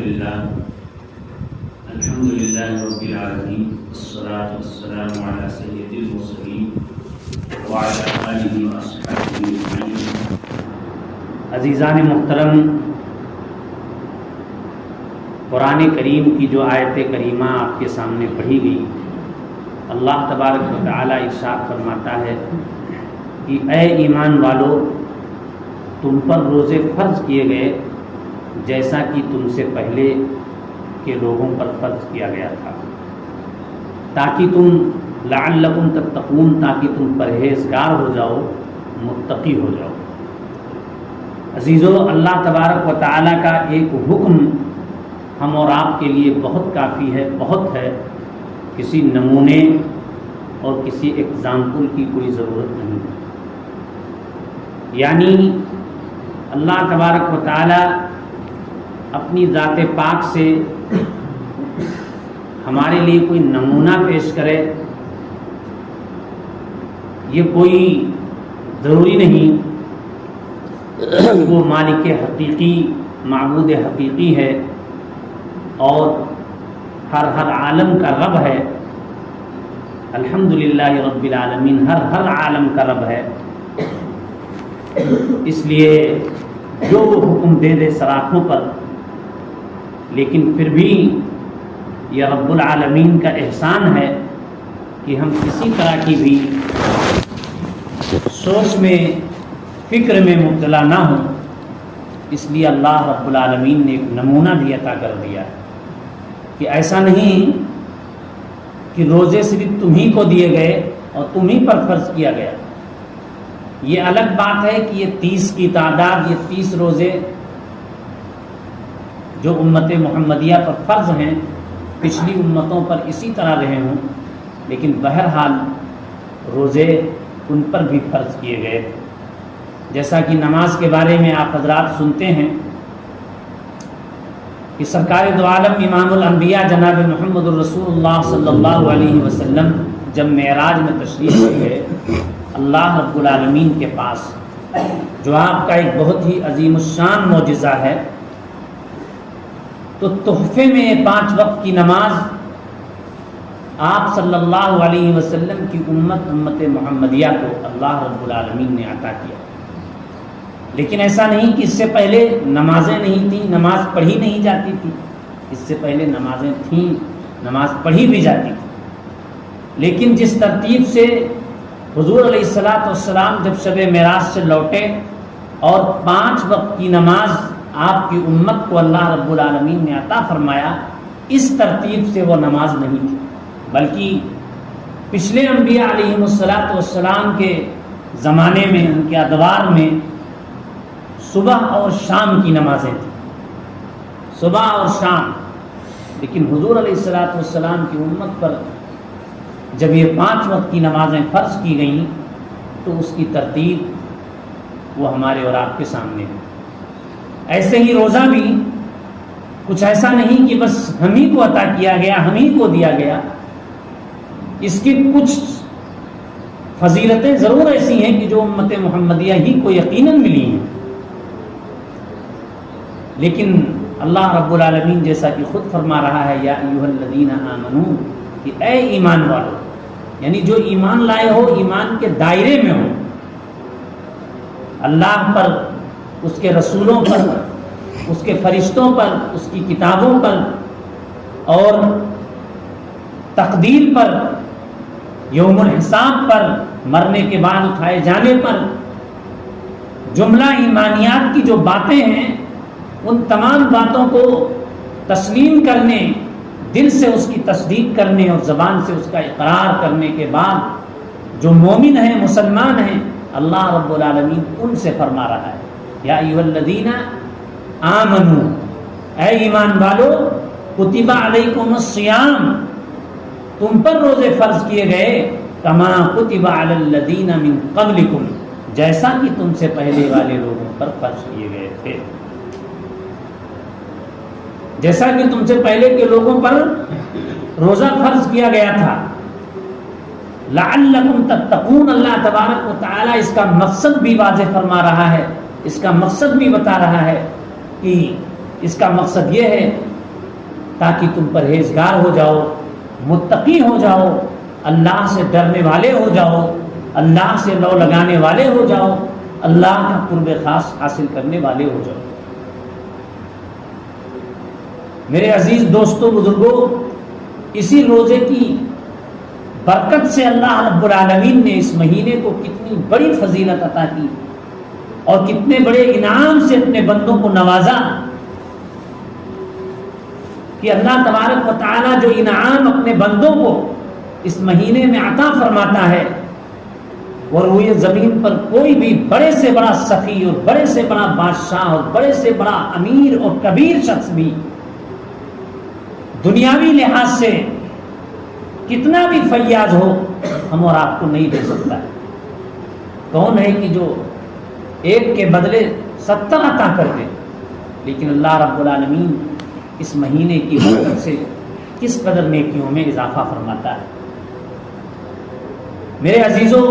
الحمد للہ رب العالمین والصلاة والسلام علی سید المرسلین وعلی آلہ واصحابہ اجمعین۔ عزیزان محترم، قرآن کریم کی جو آیت کریمہ آپ کے سامنے پڑھی گئی، اللہ تبارک و تعالی ارشاد فرماتا ہے کہ اے ایمان والو، تم پر روزے فرض کیے گئے جیسا کہ تم سے پہلے کے لوگوں پر فرض کیا گیا تھا، تاکہ تم لعلکم تتقون، تاکہ تم پرہیزگار ہو جاؤ، متقی ہو جاؤ۔ عزیزو، اللہ تبارک و تعالی کا ایک حکم ہم اور آپ کے لیے بہت کافی ہے، بہت ہے، کسی نمونے اور کسی ایگزامپل کی کوئی ضرورت نہیں۔ یعنی اللہ تبارک و تعالی اپنی ذات پاک سے ہمارے لیے کوئی نمونہ پیش کرے، یہ کوئی ضروری نہیں۔ وہ مالک حقیقی، معبود حقیقی ہے اور ہر عالم کا رب ہے۔ الحمدللہ رب العالمین، ہر عالم کا رب ہے۔ اس لیے جو وہ حکم دے دے سراخوں پر، لیکن پھر بھی یہ رب العالمین کا احسان ہے کہ ہم کسی طرح کی بھی سوچ میں، فکر میں مبتلا نہ ہوں۔ اس لیے اللہ رب العالمین نے ایک نمونہ بھی عطا کر دیا کہ ایسا نہیں کہ روزے صرف تمہیں کو دیے گئے اور تمہیں پر فرض کیا گیا۔ یہ الگ بات ہے کہ یہ 30 کی تعداد، یہ 30 روزے جو امت محمدیہ پر فرض ہیں، پچھلی امتوں پر اسی طرح رہے ہوں، لیکن بہرحال روزے ان پر بھی فرض کیے گئے۔ جیسا کہ نماز کے بارے میں آپ حضرات سنتے ہیں کہ سرکار دو عالم امام الانبیاء جناب محمد الرسول اللہ صلی اللہ علیہ وسلم جب معراج میں تشریف لے گئے اللہ رب العالمین کے پاس، جو آپ کا ایک بہت ہی عظیم الشان معجزہ ہے، تو تحفے میں 5 وقت کی نماز آپ صلی اللہ علیہ وسلم کی امت محمدیہ کو اللہ رب العالمین نے عطا کیا۔ لیکن ایسا نہیں کہ اس سے پہلے نمازیں نہیں تھیں، نماز پڑھی نہیں جاتی تھی۔ اس سے پہلے نمازیں تھیں، نماز پڑھی بھی جاتی تھی، لیکن جس ترتیب سے حضور علیہ السلام جب شب معراج سے لوٹے اور 5 وقت کی نماز آپ کی امت کو اللہ رب العالمین نے عطا فرمایا، اس ترتیب سے وہ نماز نہیں تھی، بلکہ پچھلے انبیاء علیہ السلام کے زمانے میں، ان کے ادوار میں صبح اور شام کی نمازیں تھیں، صبح اور شام۔ لیکن حضور علیہ السلام کی امت پر جب یہ 5 وقت کی نمازیں فرض کی گئیں تو اس کی ترتیب وہ ہمارے اور آپ کے سامنے ہے۔ ایسے ہی روزہ بھی کچھ ایسا نہیں کہ بس ہم ہی کو عطا کیا گیا، ہم ہی کو دیا گیا۔ اس کی کچھ فضیلتیں ضرور ایسی ہیں کہ جو امت محمدیہ ہی کو یقیناً ملی ہیں، لیکن اللہ رب العالمین جیسا کہ خود فرما رہا ہے یا ایھا الذین آمنوا، کہ اے ایمان والو، یعنی جو ایمان لائے ہو، ایمان کے دائرے میں ہو، اللہ پر، اس کے رسولوں پر، اس کے فرشتوں پر، اس کی کتابوں پر اور تقدیر پر، یوم الحساب پر، مرنے کے بعد اٹھائے جانے پر، جملہ ایمانیات کی جو باتیں ہیں ان تمام باتوں کو تسلیم کرنے، دل سے اس کی تصدیق کرنے اور زبان سے اس کا اقرار کرنے کے بعد جو مومن ہیں، مسلمان ہیں، اللہ رب العالمین ان سے فرما رہا ہے یا ایھا الذین آمنوا، اے ایمان والو، کتب علیکم الصیام، تم پر روزے فرض کیے گئے، کما کتب علی الذین من قبلکم، جیسا کہ تم سے پہلے والے لوگوں پر فرض کیے گئے تھے، جیسا کہ تم سے پہلے کے لوگوں پر روزہ فرض کیا گیا تھا۔ لعلکم تتقون، اللہ تبارک و تعالی اس کا مقصد بھی واضح فرما رہا ہے، اس کا مقصد بھی بتا رہا ہے کہ اس کا مقصد یہ ہے تاکہ تم پرہیزگار ہو جاؤ، متقی ہو جاؤ، اللہ سے ڈرنے والے ہو جاؤ، اللہ سے لو لگانے والے ہو جاؤ، اللہ کا قرب خاص حاصل کرنے والے ہو جاؤ۔ میرے عزیز دوستوں، بزرگوں، اسی روزے کی برکت سے اللہ رب العالمین نے اس مہینے کو کتنی بڑی فضیلت عطا کی اور کتنے بڑے انعام سے اپنے بندوں کو نوازا کہ اللہ تبارک و تعالیٰ جو انعام اپنے بندوں کو اس مہینے میں عطا فرماتا ہے، اور روئے زمین پر کوئی بھی بڑے سے بڑا سخی اور بڑے سے بڑا بادشاہ اور بڑے سے بڑا امیر اور کبیر شخص بھی دنیاوی لحاظ سے کتنا بھی فیاض ہو، ہم اور آپ کو نہیں دے سکتا ہے۔ کون ہے کہ جو ایک کے بدلے 70 عطا کر دے؟ لیکن اللہ رب العالمین اس مہینے کی برکت سے کس قدر نیکیوں میں اضافہ فرماتا ہے۔ میرے عزیزوں،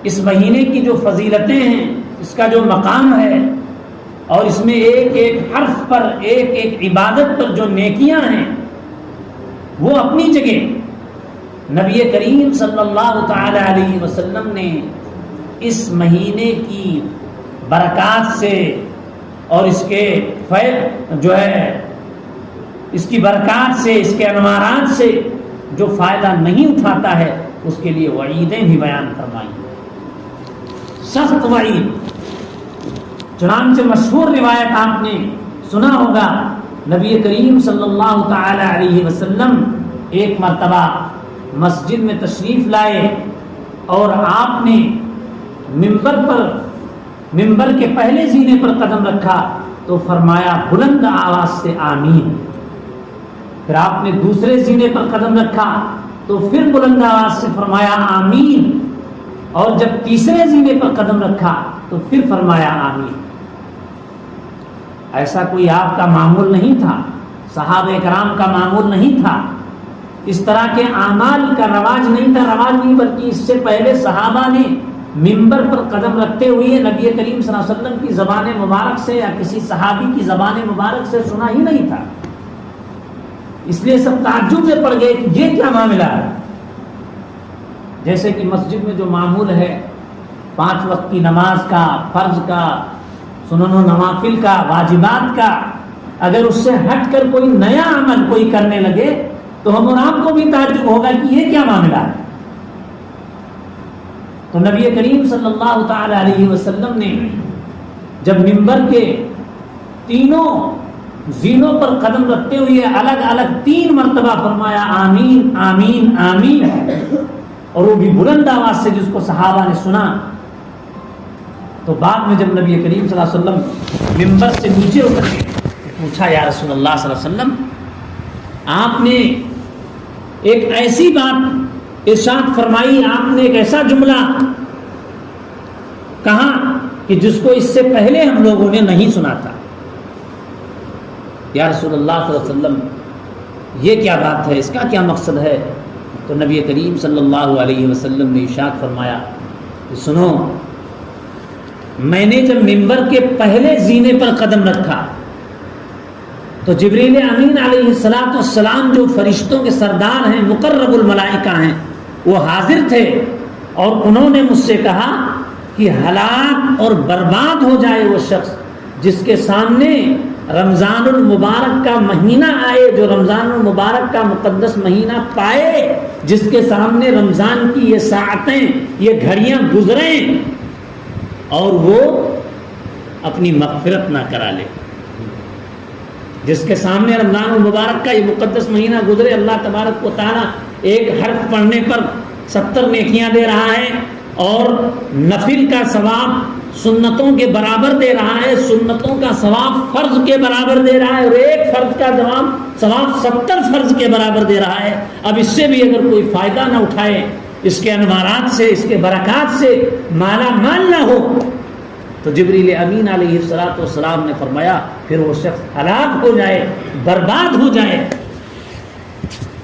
اس مہینے کی جو فضیلتیں ہیں، اس کا جو مقام ہے، اور اس میں ایک ایک حرف پر، ایک ایک عبادت پر جو نیکیاں ہیں، وہ اپنی جگہ نبی کریم صلی اللہ تعالی علیہ وسلم نے اس مہینے کی برکات سے اور اس کے جو ہے اس کی برکات سے، اس کے انوارات سے جو فائدہ نہیں اٹھاتا ہے، اس کے لیے وعیدیں بھی بیان فرمائی، سخت وعید۔ چنانچہ مشہور روایت آپ نے سنا ہوگا، نبی کریم صلی اللہ تعالی علیہ وسلم ایک مرتبہ مسجد میں تشریف لائے اور آپ نے منبر کے پہلے زینے پر قدم رکھا تو فرمایا بلند آواز سے آمین۔ پھر آپ نے دوسرے زینے پر قدم رکھا تو پھر بلند آواز سے فرمایا آمین، اور جب تیسرے زینے پر قدم رکھا تو پھر فرمایا آمین۔ ایسا کوئی آپ کا معمول نہیں تھا، صحابہ کرام کا معمول نہیں تھا، اس طرح کے اعمال کا رواج نہیں تھا، بلکہ اس سے پہلے صحابہ نے منبر پر قدم رکھتے ہوئے نبی کریم صلی اللہ علیہ وسلم کی زبان مبارک سے یا کسی صحابی کی زبان مبارک سے سنا ہی نہیں تھا۔ اس لیے سب تعجب میں پڑ گئے کہ یہ کیا معاملہ ہے۔ جیسے کہ مسجد میں جو معمول ہے 5 وقت کی نماز کا، فرض کا، سنن و نوافل کا، واجبات کا، اگر اس سے ہٹ کر کوئی نیا عمل کوئی کرنے لگے تو ہم اور آپ کو بھی تعجب ہوگا کہ یہ کیا معاملہ ہے۔ تو نبی کریم صلی اللہ تعالی علیہ وسلم نے جب منبر کے تینوں زینوں پر قدم رکھتے ہوئے الگ الگ 3 مرتبہ فرمایا آمین آمین آمین، اور وہ بھی بلند آواز سے جس کو صحابہ نے سنا، تو بعد میں جب نبی کریم صلی اللہ علیہ وسلم منبر سے نیچے اترے پوچھا یا رسول اللہ صلی اللہ علیہ وسلم، آپ نے ایک ایسی بات ارشاد فرمائی، آپ نے ایک ایسا جملہ کہا کہ جس کو اس سے پہلے ہم لوگوں نے نہیں سنا تھا۔ یا رسول اللہ صلی اللہ علیہ وسلم، یہ کیا بات ہے، اس کا کیا مقصد ہے؟ تو نبی کریم صلی اللہ علیہ وسلم نے ارشاد فرمایا کہ سنو، میں نے جب منبر کے پہلے زینے پر قدم رکھا تو جبریل امین علیہ السلام جو فرشتوں کے سردار ہیں، مقرب الملائکہ ہیں، وہ حاضر تھے، اور انہوں نے مجھ سے کہا کہ ہلاک اور برباد ہو جائے وہ شخص جس کے سامنے رمضان المبارک کا مہینہ آئے، جو رمضان المبارک کا مقدس مہینہ پائے، جس کے سامنے رمضان کی یہ ساعتیں، یہ گھڑیاں گزریں اور وہ اپنی مغفرت نہ کرا لے۔ جس کے سامنے رمضان المبارک کا یہ مقدس مہینہ گزرے، اللہ تبارک و تعالیٰ ایک حرف پڑھنے پر 70 نیکیاں دے رہا ہے، اور نفل کا ثواب سنتوں کے برابر دے رہا ہے، سنتوں کا ثواب فرض کے برابر دے رہا ہے، اور ایک فرض کا ثواب 70 فرض کے برابر دے رہا ہے۔ اب اس سے بھی اگر کوئی فائدہ نہ اٹھائے، اس کے انوارات سے، اس کے برکات سے مالا مال نہ ہو، تو جبریل امین علیہ السلام نے فرمایا پھر وہ شخص ہلاک ہو جائے، برباد ہو جائے،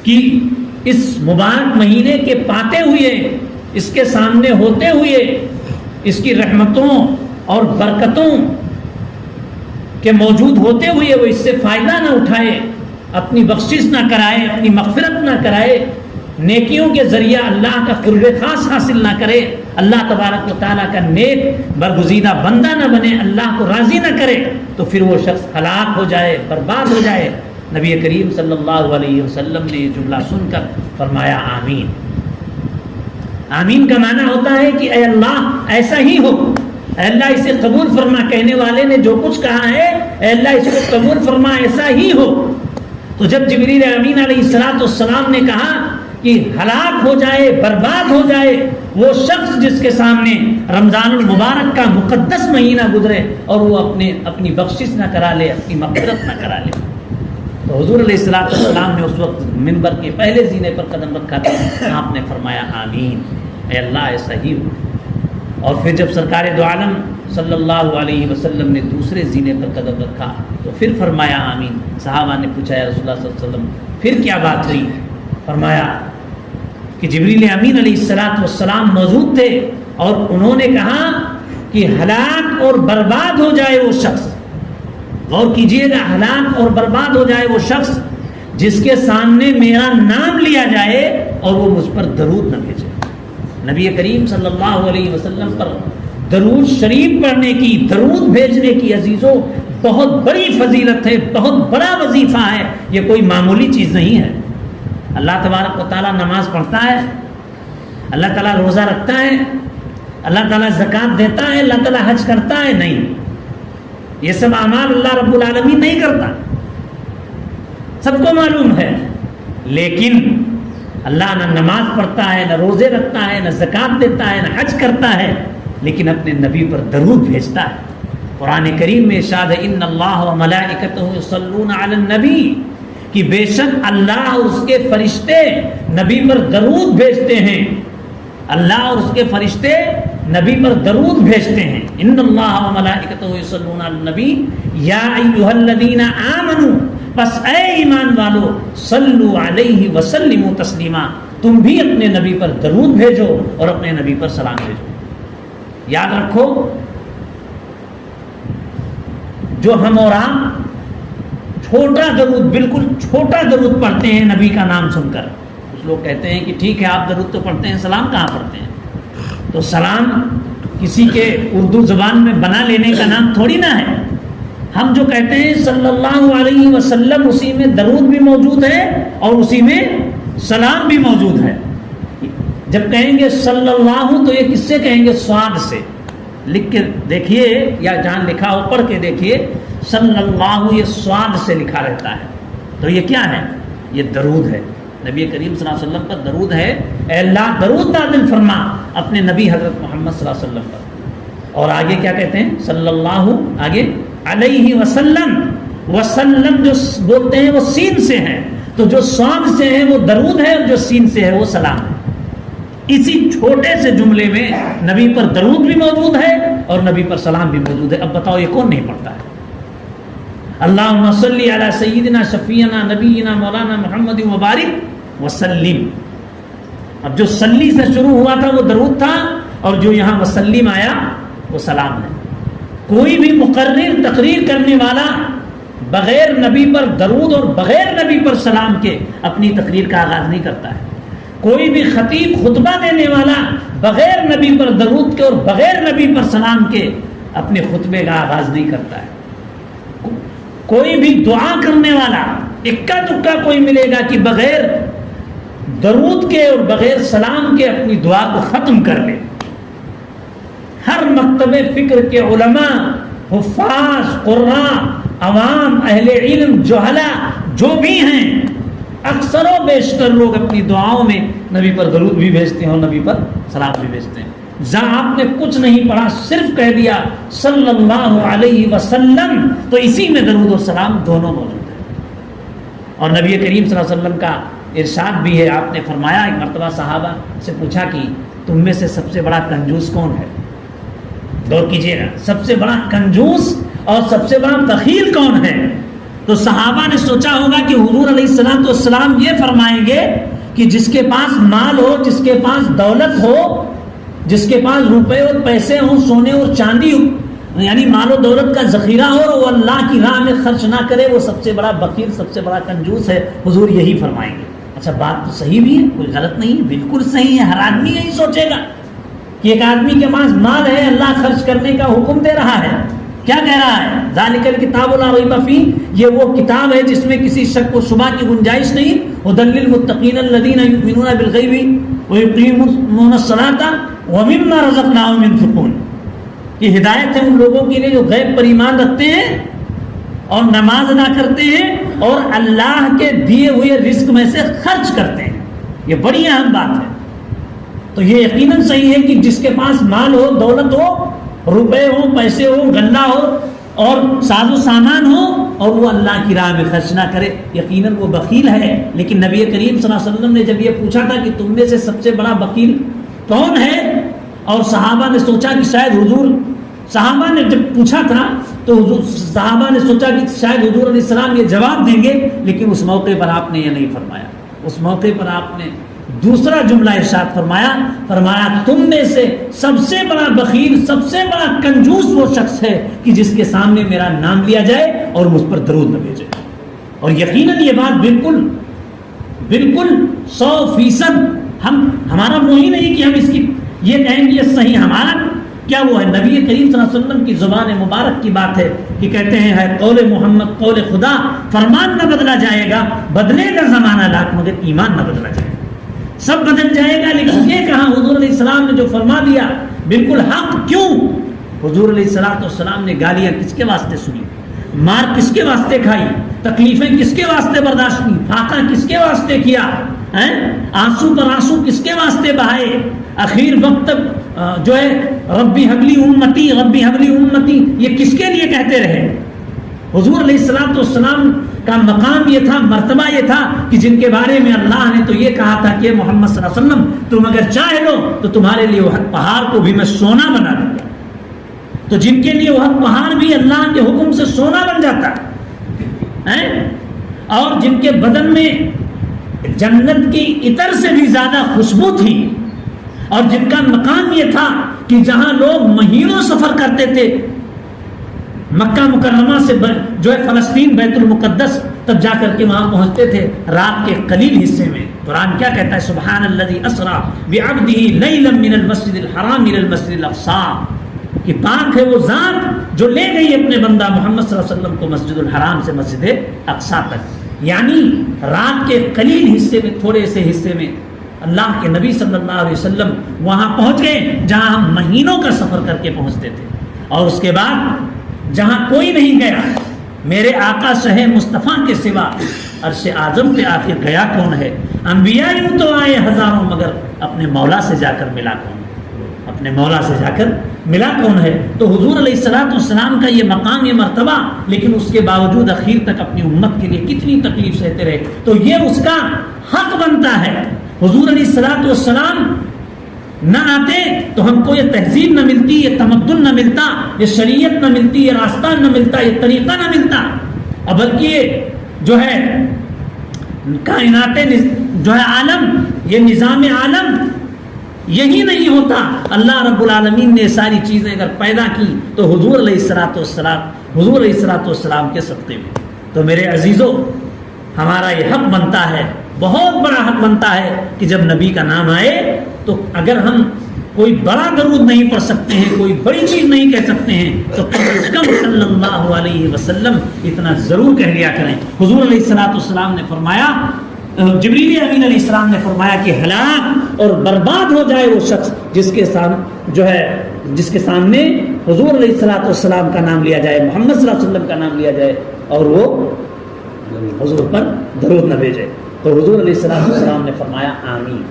کہ اس مبارک مہینے کے پاتے ہوئے، اس کے سامنے ہوتے ہوئے، اس کی رحمتوں اور برکتوں کے موجود ہوتے ہوئے وہ اس سے فائدہ نہ اٹھائے، اپنی بخشش نہ کرائے، اپنی مغفرت نہ کرائے، نیکیوں کے ذریعہ اللہ کا قرب خاص حاصل نہ کرے، اللہ تبارک و تعالیٰ کا نیک برگزیدہ بندہ نہ بنے، اللہ کو راضی نہ کرے، تو پھر وہ شخص ہلاک ہو جائے، برباد ہو جائے۔ نبی کریم صلی اللہ علیہ وسلم نے یہ جملہ سن کر فرمایا آمین۔ آمین کا معنی ہوتا ہے کہ اے اللہ ایسا ہی ہو، اے اللہ اسے قبول فرما، کہنے والے نے جو کچھ کہا ہے اے اللہ اس کو قبول فرما، ایسا ہی ہو۔ تو جب جبریل امین علیہ السلام نے کہا کہ ہلاک ہو جائے، برباد ہو جائے وہ شخص جس کے سامنے رمضان المبارک کا مقدس مہینہ گزرے اور وہ اپنی بخشش نہ کرا لے، اپنی مغفرت نہ کرا لے، تو حضور علیہ السلام نے اس وقت منبر کے پہلے زینے پر قدم رکھا تھا، آپ نے فرمایا آمین، اے اللہ ایسا ہی ہو۔ اور پھر جب سرکار دو عالم صلی اللہ علیہ وسلم نے دوسرے زینے پر قدم رکھا تو پھر فرمایا آمین۔ صحابہ نے پوچھا یا رسول اللہ صلی اللہ علیہ وسلم پھر کیا بات ہوئی؟ فرمایا کہ جبریل امین علیہ السلام موجود تھے اور انہوں نے کہا کہ ہلاک اور برباد ہو جائے وہ شخص، غور کیجئے گا، ہلاک اور برباد ہو جائے وہ شخص جس کے سامنے میرا نام لیا جائے اور وہ مجھ پر درود نہ بھیجے۔ نبی کریم صلی اللہ علیہ وسلم پر درود شریف پڑھنے کی، درود بھیجنے کی عزیزوں بہت بڑی فضیلت ہے، بہت بڑا وظیفہ ہے، یہ کوئی معمولی چیز نہیں ہے۔ اللہ تبارک و تعالیٰ نماز پڑھتا ہے، اللہ تعالیٰ روزہ رکھتا ہے، اللہ تعالیٰ زکوٰۃ دیتا ہے، اللہ تعالیٰ حج کرتا ہے؟ نہیں، یہ سب اعمال اللہ رب العالمین نہیں کرتا، سب کو معلوم ہے۔ لیکن اللہ نہ نماز پڑھتا ہے، نہ روزے رکھتا ہے، نہ زکوٰۃ دیتا ہے، نہ حج کرتا ہے، لیکن اپنے نبی پر درود بھیجتا ہے۔ قرآن کریم میں ارشاد ہے ان اللہ و ملائکتہ یصلون علی النبی، کہ بے شک اللہ اور اس کے فرشتے نبی پر درود بھیجتے ہیں، اللہ اور اس کے فرشتے نبی پر درود بھیجتے ہیں۔ ان اللہ و ملائکتہ یصلون علی النبی یا ایھا الذین آمنوا، پس اے ایمان والو صلو علیہ وسلموا تسلیما، تم بھی اپنے نبی پر درود بھیجو اور اپنے نبی پر سلام بھیجو۔ یاد رکھو جو ہم اور آپ چھوٹا درود، بالکل چھوٹا درود پڑھتے ہیں نبی کا نام سن کر، کچھ لوگ کہتے ہیں کہ ٹھیک ہے آپ درود تو پڑھتے ہیں، سلام کہاں پڑھتے ہیں؟ تو سلام کسی کے اردو زبان میں بنا لینے کا نام تھوڑی نہ ہے۔ ہم جو کہتے ہیں صلی اللہ علیہ وسلم، اسی میں درود بھی موجود ہے اور اسی میں سلام بھی موجود ہے۔ جب کہیں گے صلی اللہ تو یہ کس سے کہیں گے؟ صاد سے لکھ کے دیکھیے، یا جہاں لکھا ہو پڑھ کے دیکھیے، صلی اللہ یہ صاد سے لکھا رہتا ہے، تو یہ کیا ہے؟ یہ درود ہے، نبی کریم صلی اللہ علیہ وسلم پر درود ہے۔ اے اللہ درود نازل فرما اپنے نبی حضرت محمد صلی اللہ علیہ وسلم پر۔ اور آگے کیا کہتے ہیں؟ صلی اللہ آگے علیہ وسلم، وسلم جو بولتے ہیں وہ سین سے ہے، تو جو صاد سے ہے وہ درود ہے اور جو سین سے ہے وہ سلام ہے۔ اسی چھوٹے سے جملے میں نبی پر درود بھی موجود ہے اور نبی پر سلام بھی موجود ہے۔ اب بتاؤ یہ کون نہیں پڑھتا ہے؟ اللہم صلی علی سیدنا شفیعنا نبینا مولانا محمد مبارک وسلم۔ اب جو صلی سے شروع ہوا تھا وہ درود تھا، اور جو یہاں وسلم آیا وہ سلام ہے۔ کوئی بھی مقرر تقریر کرنے والا بغیر نبی پر درود اور بغیر نبی پر سلام کے اپنی تقریر کا آغاز نہیں کرتا ہے۔ کوئی بھی خطیب خطبہ دینے والا بغیر نبی پر درود کے اور بغیر نبی پر سلام کے اپنے خطبے کا آغاز نہیں کرتا ہے۔ کوئی بھی دعا کرنے والا اکا دکا کوئی ملے گا کہ بغیر درود کے اور بغیر سلام کے اپنی دعا کو ختم کر لے۔ ہر مکتب فکر کے علماء، حفاظ، قراء، عوام، اہل علم، جہلا جو بھی ہیں، اکثر و بیشتر لوگ اپنی دعاؤں میں نبی پر درود بھی بھیجتے ہیں اور نبی پر سلام بھی بھیجتے ہیں۔ جہاں آپ نے کچھ نہیں پڑھا، صرف کہہ دیا صلی اللہ علیہ وسلم، تو اسی میں درود و سلام دونوں موجود ہیں۔ اور نبی کریم صلی اللہ علیہ وسلم کا ارشاد بھی ہے، آپ نے فرمایا، ایک مرتبہ صحابہ سے پوچھا کہ تم میں سے سب سے بڑا کنجوس کون ہے؟ غور کیجیے گا، سب سے بڑا کنجوس اور سب سے بڑا بخیل کون ہے؟ تو صحابہ نے سوچا ہوگا کہ حضور علیہ السلام یہ فرمائیں گے کہ جس کے پاس مال ہو، جس کے پاس دولت ہو، جس کے پاس روپے اور پیسے ہوں، سونے اور چاندی یعنی مال و دولت کا ذخیرہ ہو اور وہ اللہ کی راہ میں خرچ نہ کرے، وہ سب سے بڑا بخیل، سب سے بڑا کنجوس ہے، حضور یہی فرمائیں گے۔ اچھا بات تو صحیح بھی ہے، کوئی غلط نہیں ہے، بالکل صحیح ہے۔ ہر آدمی یہی سوچے گا کہ ایک آدمی کے پاس مال ہے، اللہ خرچ کرنے کا حکم دے رہا ہے، کیا کہہ رہا ہے؟ ذالک الکتاب لا ریب فیہ، یہ وہ کتاب ہے جس میں کسی شک و شبہ کی گنجائش نہیں۔ ھدی للمتقین الذین یؤمنون بالغیب ویقیمون الصلاۃ ومما رزقناہم ينفقون، یہ ہدایت ہے ان لوگوں کے لیے جو غیب پر ایمان رکھتے ہیں اور نماز ادا کرتے ہیں اور اللہ کے دیے ہوئے رزق میں سے خرچ کرتے ہیں۔ یہ بڑی اہم بات ہے۔ تو یہ یقیناً صحیح ہے کہ جس کے پاس مال ہو، دولت ہو، روپے ہو، پیسے ہو، غلہ ہو اور ساز و سامان ہو اور وہ اللہ کی راہ میں خرچ نہ کرے، یقیناً وہ بخیل ہے۔ لیکن نبی کریم صلی اللہ علیہ وسلم نے جب یہ پوچھا تھا کہ تم میں سے سب سے بڑا بخیل کون ہے، اور صحابہ نے سوچا کہ شاید حضور، صحابہ نے جب پوچھا تھا تو صحابہ نے سوچا کہ شاید حضور علیہ السلام یہ جواب دیں گے، لیکن اس موقع پر آپ نے یہ نہیں فرمایا۔ اس موقع پر آپ نے دوسرا جملہ ارشاد فرمایا تم میں سے سب سے بڑا بخیل، سب سے بڑا کنجوس وہ شخص ہے کہ جس کے سامنے میرا نام لیا جائے اور مجھ پر درود نہ بھیجے۔ اور یقیناً یہ بات بالکل 100% ہمارا وہ ہی نہیں کہ ہم اس کی یہ کہیں گے یہ صحیح، ہمارا کیا وہ ہے؟ نبی کریم صلی اللہ علیہ وسلم کی زبان مبارک کی بات ہے کہ کہتے ہیں ہے قول محمد قول خدا، فرمان نہ بدلا جائے گا، بدلے گا زمانہ لاکھ مگر ایمان نہ بدلا جائے گا، سب بدل جائے گا۔ لیکن یہ کہا حضور علیہ السلام نے جو فرما دیا بالکل حق۔ کیوں؟ حضور علیہ السلام نے گالیاں کس کے واسطے سنی، مار کس کے واسطے کھائی، تکلیفیں کس کے واسطے برداشت کی، فاقہ کس کے واسطے کیا، آنسو پر آنسو کس کے واسطے بہائے، اخیر وقت جو ہے ربی حبلی امتی، ربی حبلی امتی، یہ کس کے لیے کہتے رہے؟ حضور علیہ السلام کا مقام یہ تھا، مرتبہ یہ تھا کہ جن کے بارے میں اللہ نے تو یہ کہا تھا کہ محمد صلی اللہ علیہ وسلم تم اگر چاہ لو تو تمہارے لیے وہ پہاڑ کو بھی میں سونا بنا دوں گا۔ تو جن کے لیے وہ پہاڑ بھی اللہ کے حکم سے سونا بن جاتا ہے، اور جن کے بدن میں جنت کی عطر سے بھی زیادہ خوشبو تھی، اور جن کا مقام یہ تھا کہ جہاں لوگ مہینوں سفر کرتے تھے مکہ مکرمہ سے جو ہے فلسطین بیت المقدس، تب جا کر کے وہاں پہنچتے تھے رات کے قلیل حصے میں۔ قرآن کیا کہتا ہے؟ سبحان الذی اسری بعبدہ لیلا من المسجد الحرام الى المسجد الاقصی، کہ پاک ہے وہ ذات جو لے گئی اپنے بندہ محمد صلی اللہ علیہ وسلم کو مسجد الحرام سے مسجد اقصی تک، یعنی رات کے قلیل حصے میں، تھوڑے سے حصے میں اللہ کے نبی صلی اللہ علیہ وسلم وہاں پہنچ گئے جہاں ہم مہینوں کا سفر کر کے پہنچتے تھے۔ اور اس کے بعد جہاں کوئی نہیں گیا، میرے آقا شہ مصطفیٰ کے سوا عرش اعظم پہ آخر گیا کون ہے؟ انبیاء یوں تو آئے ہزاروں مگر اپنے مولا سے جا کر ملا کون؟ اپنے مولا سے جا کر ملا کون ہے؟ تو حضور علیہ السلام کا یہ مقام، یہ مرتبہ، لیکن اس کے باوجود اخیر تک اپنی امت کے لیے کتنی تکلیف سہتے رہے۔ تو یہ اس کا حق بنتا ہے۔ حضور علیہ السلام نہ آتے تو ہم کو یہ تہذیب نہ ملتی، یہ تمدن نہ ملتا، یہ شریعت نہ ملتی، یہ راستہ نہ ملتا، یہ طریقہ نہ ملتا، بلکہ یہ جو ہے کائنات جو ہے عالم، یہ نظام عالم یہی نہیں ہوتا۔ اللہ رب العالمین نے ساری چیزیں اگر پیدا کی تو حضور علیہ السلام کے صدقے میں۔ تو میرے عزیزوں، ہمارا یہ حق بنتا ہے، بہت بڑا حق بنتا ہے کہ جب نبی کا نام آئے تو اگر ہم کوئی بڑا درود نہیں پڑھ سکتے ہیں، کوئی بڑی چیز نہیں کہہ سکتے ہیں، تو کم از کم صلی اللہ علیہ وسلم اتنا ضرور کہہ لیا کریں۔ حضور علیہ السلام نے فرمایا، جبریل امین علیہ السلام نے فرمایا کہ ہلاک اور برباد ہو جائے وہ شخص جس کے سامنے حضور علیہ السلام کا نام لیا جائے، محمد صلی اللہ علیہ وسلم کا نام لیا جائے اور وہ حضور پر درود نہ بھیجے۔ تو حضور علیہ السلام نے فرمایا آمین۔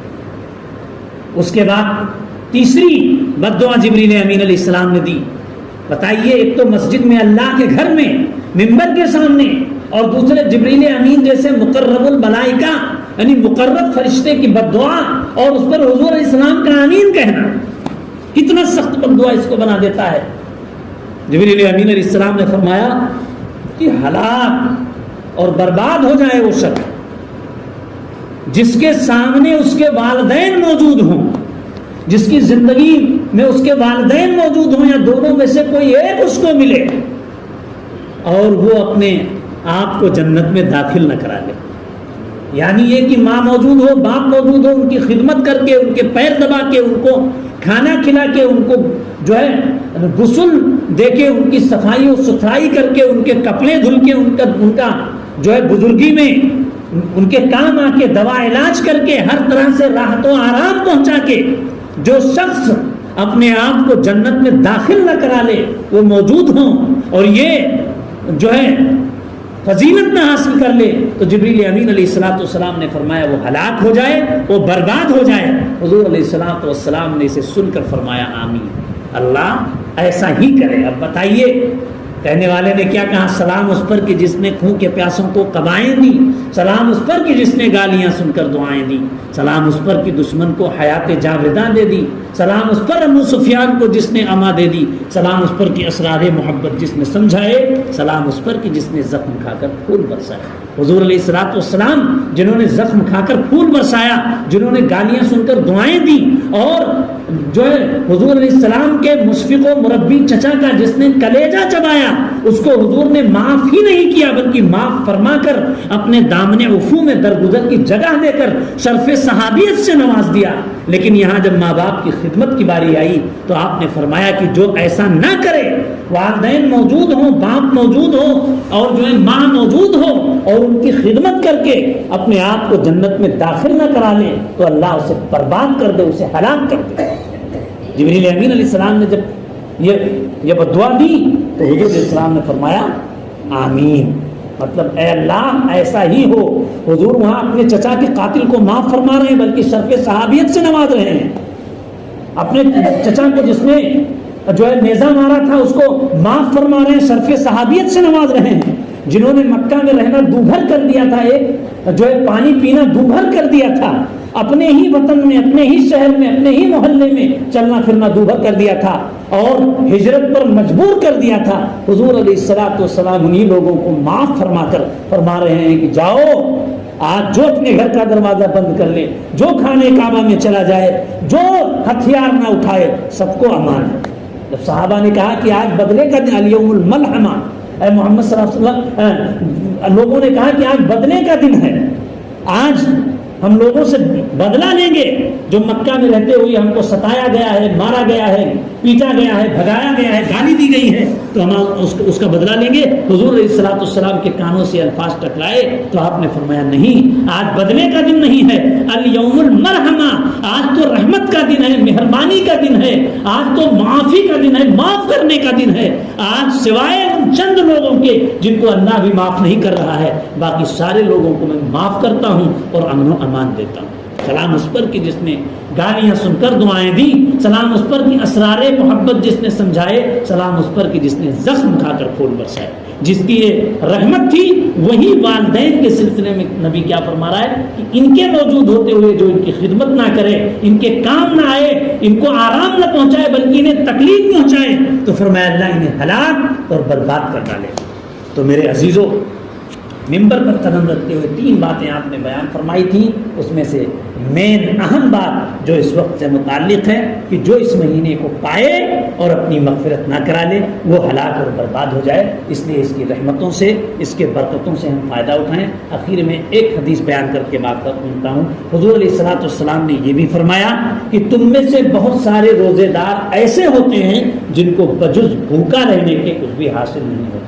اس کے بعد تیسری بد دعا جبریل امین علیہ السلام نے دی۔ بتائیے، ایک تو مسجد میں اللہ کے گھر میں منبر کے سامنے، اور دوسرے جبریل امین جیسے مقرب الملائکہ یعنی مقرب فرشتے کی بد دعا، اور اس پر حضور علیہ السلام کا آمین کہنا، کتنا سخت بد دعا اس کو بنا دیتا ہے۔ جبریل امین علیہ السلام نے فرمایا کہ ہلاک اور برباد ہو جائے وہ شخص جس کے سامنے اس کے والدین موجود ہوں، جس کی زندگی میں اس کے والدین موجود ہوں یا دونوں میں سے کوئی ایک اس کو ملے اور وہ اپنے آپ کو جنت میں داخل نہ کرا لے. یعنی یہ کہ ماں موجود ہو، باپ موجود ہو، ان کی خدمت کر کے، ان کے پیر دبا کے، ان کو کھانا کھلا کے، ان کو جو ہے غسل دے کے، ان کی صفائی و ستھرائی کر کے، ان کے کپڑے دھل کے، ان کا جو ہے بزرگی میں ان کے کام آ کے دوا علاج کر کے، ہر طرح سے راحت و آرام پہنچا کے جو شخص اپنے آپ کو جنت میں داخل نہ کرا لے وہ موجود ہوں اور یہ جو ہے فضیلت نہ حاصل کر لے تو جبریل امین علیہ السلام نے فرمایا وہ ہلاک ہو جائے، وہ برباد ہو جائے. حضور علیہ السلام نے اسے سن کر فرمایا آمین، اللہ ایسا ہی کرے. اب بتائیے کہنے والے نے کیا کہا؟ سلام اس پر کہ جس نے خون کے پیاسوں کو قبائیں دی، سلام اس پر کہ جس نے گالیاں سن کر دعائیں دی، سلام اس پر کہ دشمن کو حیات جاوداں دے دی، سلام اس پر ابو سفیان کو جس نے اما دے دی، سلام اس پر کہ اسرار محبت جس نے سمجھائے، سلام اس پر کہ جس نے زخم کھا کر پھول برسایا. حضور علیہ السلام جنہوں نے زخم کھا کر پھول برسایا، جنہوں نے گالیاں سن کر دعائیں دی، اور جو ہے حضور علیہ السلام کے مشفق و مربی چچا کا جس نے کلیجہ چبایا اس کو حضور نے معاف ہی نہیں کیا بلکہ معاف فرما کر اپنے دامن عفو میں درگزر کی جگہ دے کر شرف صحابیت سے نواز دیا. لیکن یہاں جب ماں باپ کی خدمت کی باری آئی تو آپ نے فرمایا کہ جو ایسا نہ کرے، والدین موجود ہوں، باپ موجود ہو اور جو ہے ماں موجود ہو اور ان کی خدمت کر کے اپنے آپ کو جنت میں داخل نہ کرا لے تو اللہ اسے برباد کر دے، اسے ہلاک کر دے. جبریل امین علیہ السلام نے جب یہ بدعا دی تو حضور علیہ السلام نے فرمایا آمین، مطلب اے اللہ ایسا ہی ہو. حضور وہاں اپنے چچا کے قاتل کو معاف فرما رہے ہیں بلکہ شرف صحابیت سے نواز رہے ہیں. اپنے چچا کو جس نے جو ہے نیزہ مارا تھا اس کو معاف فرما رہے ہیں، شرف صحابیت سے نواز رہے ہیں. جنہوں نے مکہ میں رہنا دوبھر کر دیا تھا، ایک جو ہے پانی پینا دوبھر کر دیا تھا، اپنے ہی وطن میں، اپنے ہی شہر میں، اپنے ہی محلے میں چلنا پھرنا دوبھر کر دیا تھا اور ہجرت پر مجبور کر دیا تھا. حضور علیہ السلام انہی لوگوں کو معاف فرما کر فرما رہے ہیں کہ جاؤ آج جو اپنے گھر کا دروازہ بند کر لے، جو کھانے کعبہ میں چلا جائے، جو ہتھیار نہ اٹھائے، سب کو امان ہے. جب صحابہ نے کہا کہ آج بدلے کا دن، الیوم الملحمہ، اے محمد صلی اللہ علیہ وسلم، لوگوں نے کہا کہ آج بدلے کا دن ہے، آج ہم لوگوں سے بدلہ لیں گے جو مکہ میں رہتے ہوئے ہم کو ستایا گیا ہے، مارا گیا ہے، پیٹا گیا ہے، بھگایا گیا ہے، گالی دی گئی ہے، تو ہم اس کا بدلہ لیں گے. حضور علیہ السلام کے کانوں سے الفاظ ٹکرائے تو آپ نے فرمایا نہیں، آج بدلے کا دن نہیں ہے، الیوم المرحمہ، آج تو رحمت کا دن ہے، مہربانی کا دن ہے، آج تو معافی کا دن ہے، معاف کرنے کا دن ہے. آج سوائے ان چند لوگوں کے جن کو اللہ بھی معاف نہیں کر رہا ہے، باقی سارے لوگوں کو میں معاف کرتا ہوں اور امن و امان دیتا ہوں. سلام اس پر کہ جس نے گالیاں سن کر دعائیں دی، سلام اس پر کہ اسرار محبت جس نے سمجھائے، سلام اس پر کہ جس نے زخم کھا کر پھول برسائے. جس کی یہ رحمت تھی وہی والدین کے سلسلے میں نبی کیا فرما رہا ہے کہ ان کے موجود ہوتے ہوئے جو ان کی خدمت نہ کرے، ان کے کام نہ آئے، ان کو آرام نہ پہنچائے بلکہ انہیں تکلیف پہنچائے تو فرمایا اللہ انہیں ہلاک اور برباد کر ڈالے. تو میرے عزیزوں، ممبر پر قدم رکھتے ہوئے 3 باتیں آپ نے بیان فرمائی تھیں، اس میں سے مین اہم بات جو اس وقت سے متعلق ہے کہ جو اس مہینے کو پائے اور اپنی مغفرت نہ کرا لے وہ ہلاک اور برباد ہو جائے. اس لیے اس کی رحمتوں سے، اس کے برکتوں سے ہم فائدہ اٹھائیں. آخر میں ایک حدیث بیان کر کے بات کرتا ہوں. حضور علیہ السلام نے یہ بھی فرمایا کہ تم میں سے بہت سارے روزے دار ایسے ہوتے ہیں جن کو بجز بھوکا رہنے کے کچھ بھی حاصل نہیں ہوتا.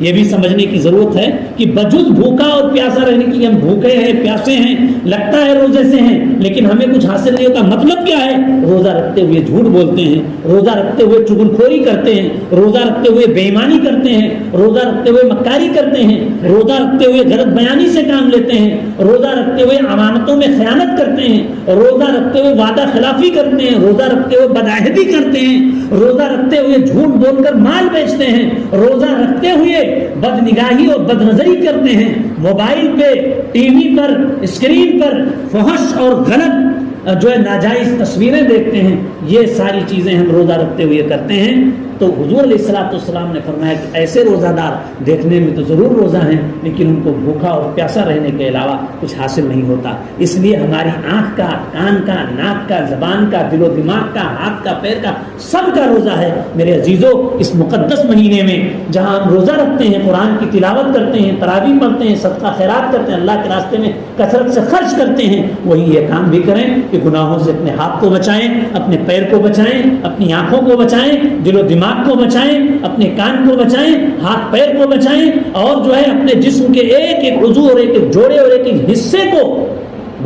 یہ بھی سمجھنے کی ضرورت ہے کہ بجز بھوکا اور پیاسا رہنے کی، ہم بھوکے ہیں، پیاسے ہیں، لگتا ہے روزے سے ہیں لیکن ہمیں کچھ حاصل نہیں ہوتا. مطلب کیا ہے؟ روزہ رکھتے ہوئے جھوٹ بولتے ہیں، روزہ رکھتے ہوئے چغلخوری کرتے ہیں، روزہ رکھتے ہوئے بے ایمانی کرتے ہیں، روزہ رکھتے ہوئے مکاری کرتے ہیں، روزہ رکھتے ہوئے غلط بیانی سے کام لیتے ہیں، روزہ رکھتے ہوئے امانتوں میں خیانت کرتے ہیں، روزہ رکھتے ہوئے وعدہ خلافی کرتے ہیں، روزہ رکھتے ہوئے بدعہدی کرتے ہیں، روزہ رکھتے ہوئے جھوٹ بول کر مال بیچتے ہیں، روزہ رکھتے ہوئے بد نگاہی اور بد نظری کرتے ہیں، موبائل پہ، ٹی وی پر، اسکرین پر فحش اور غلط جو ہے ناجائز تصویریں دیکھتے ہیں، یہ ساری چیزیں ہم روزہ رکھتے ہوئے کرتے ہیں، تو حضور علیہ الصلوۃ والسلام نے فرمایا کہ ایسے روزہ دار دیکھنے میں تو ضرور روزہ ہیں لیکن ان کو بھوکا اور پیاسا رہنے کے علاوہ کچھ حاصل نہیں ہوتا۔ اس لیے ہماری آنکھ کا، کان کا، ناک کا، زبان کا، دل و دماغ کا، ہاتھ کا، پیر کا، سب کا روزہ ہے میرے عزیزو۔ اس مقدس مہینے میں جہاں ہم روزہ رکھتے ہیں، قرآن کی تلاوت کرتے ہیں، تراویح پڑھتے ہیں، صدقہ خیرات کرتے ہیں، اللہ کے راستے میں کثرت سے خرچ کرتے ہیں، وہی یہ کام بھی کریں کہ گناہوں سے اپنے ہاتھ کو بچائیں، اپنے پیر کو بچائیں، اپنی آنکھوں کو بچائیں، دل و دماغ کو بچائیں، اپنے کان کو بچائیں، ہاتھ پیر کو بچائیں، اور جو ہے اپنے جسم کے ایک ایک عضو اور ایک ایک جوڑے اور ایک ایک حصے کو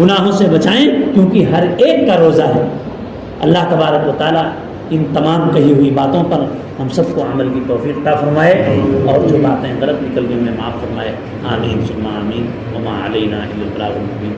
گناہوں سے بچائیں، کیونکہ ہر ایک کا روزہ ہے۔ اللہ تبارک و تعالی ان تمام کہی ہوئی باتوں پر ہم سب کو عمل کی توفیق عطا فرمائے، اور جو باتیں غلط نکل گئی انہیں معاف فرمائے۔ آمین ثم آمین۔ وما علینا الا البلاغ المبین۔